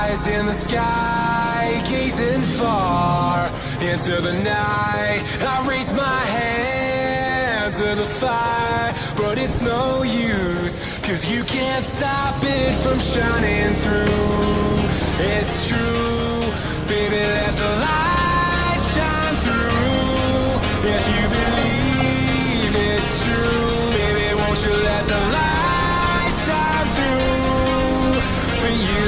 Eyes in the sky, gazing far into the night. I raise my hand to the fire, but it's no use, 'cause you can't stop it from shining through. It's true, baby, let the light shine through. If you believe it's true, baby, won't you let the light shine through for you.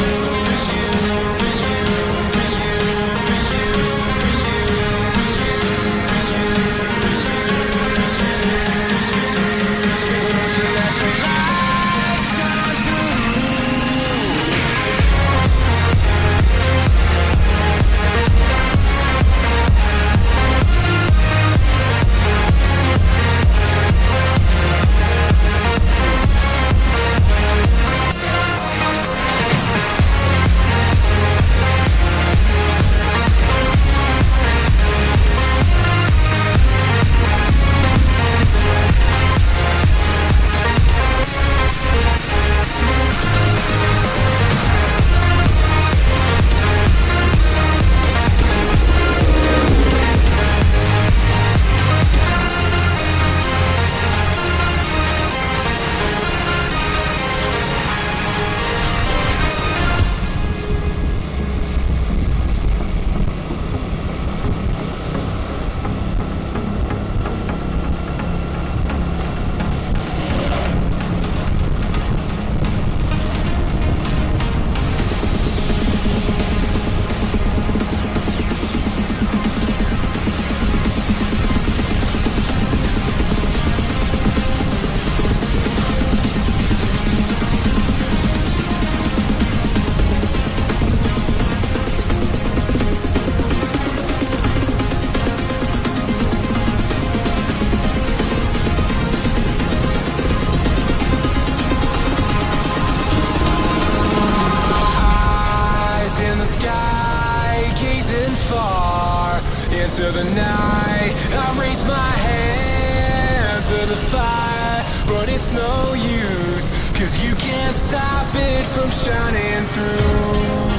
Into the night, I raise my hand to the fire, but it's no use, 'cause you can't stop it from shining through.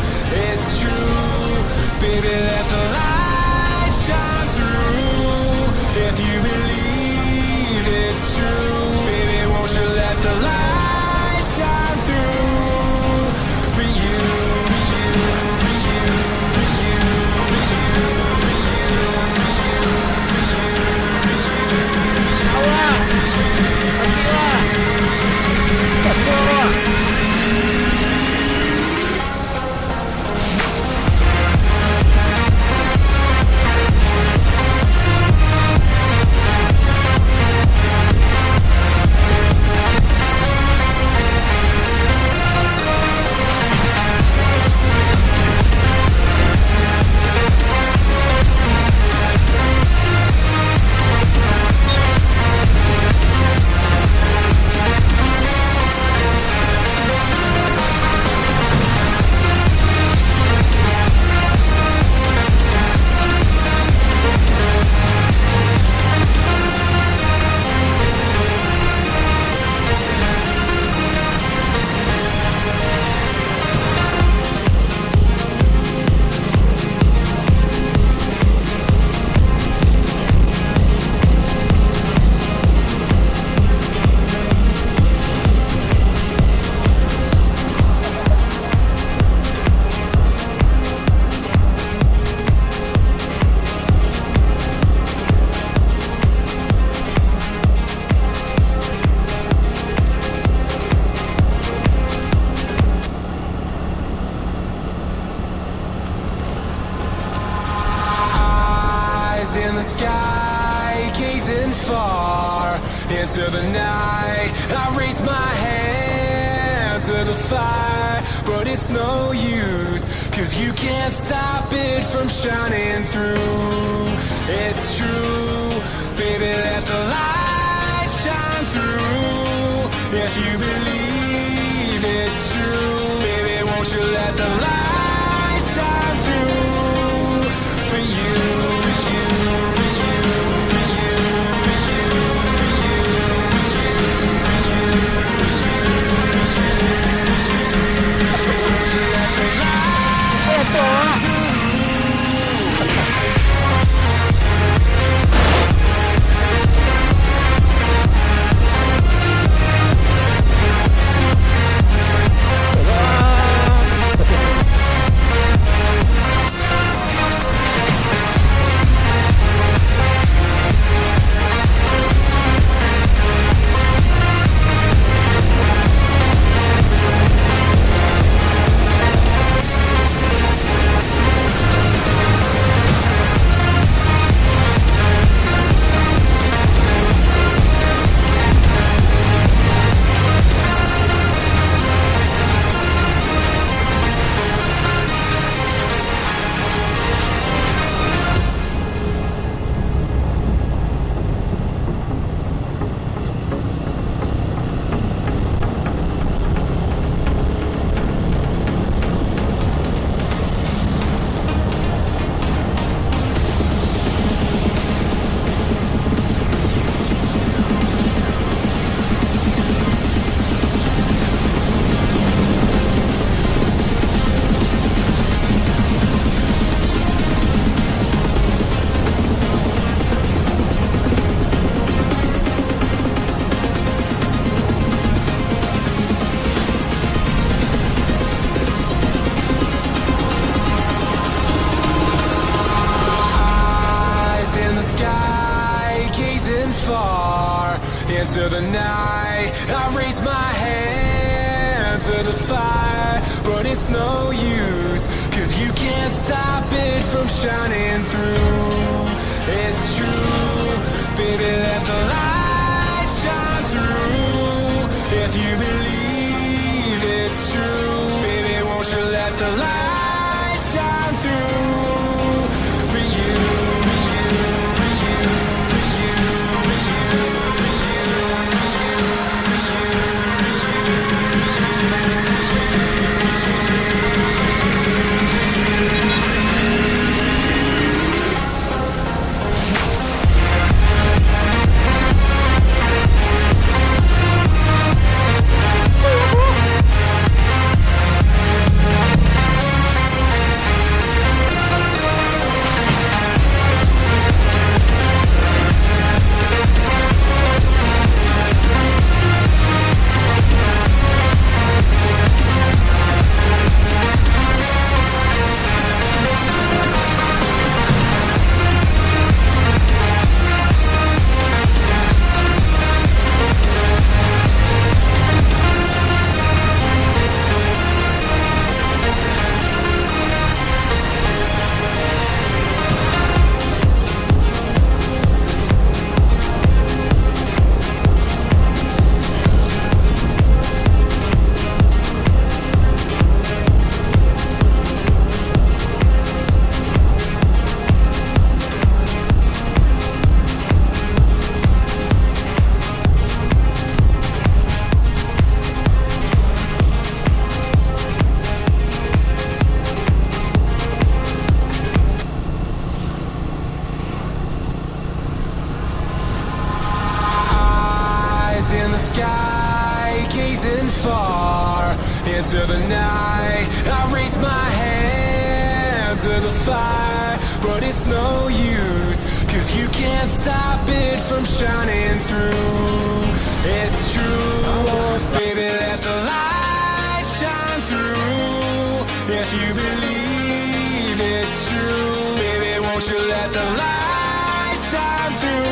It's true, baby, let the light shine through. If you believe it's true, baby, won't you let the light shine through for you. In the sky, gazing far into the night. I raise my hand to the fire, but it's no use, 'cause you can't stop it from shining through. It's true, baby, let the light shine through. If you believe it's true, baby, won't you let the light shine through for you. Let the light the night. I raise my hand to the fire, but it's no use, 'cause you can't stop it from shining through. It's true, baby, let the light shine through. If you believe it's true, baby, won't you let the light shine through for you, for you, for you, for you, for you, for far into the night. I raise my hand to the fire, but it's no use, 'cause you can't stop it from shining through. It's true, baby, let the light shine through. If you believe it's true, baby, won't you let the light shine through?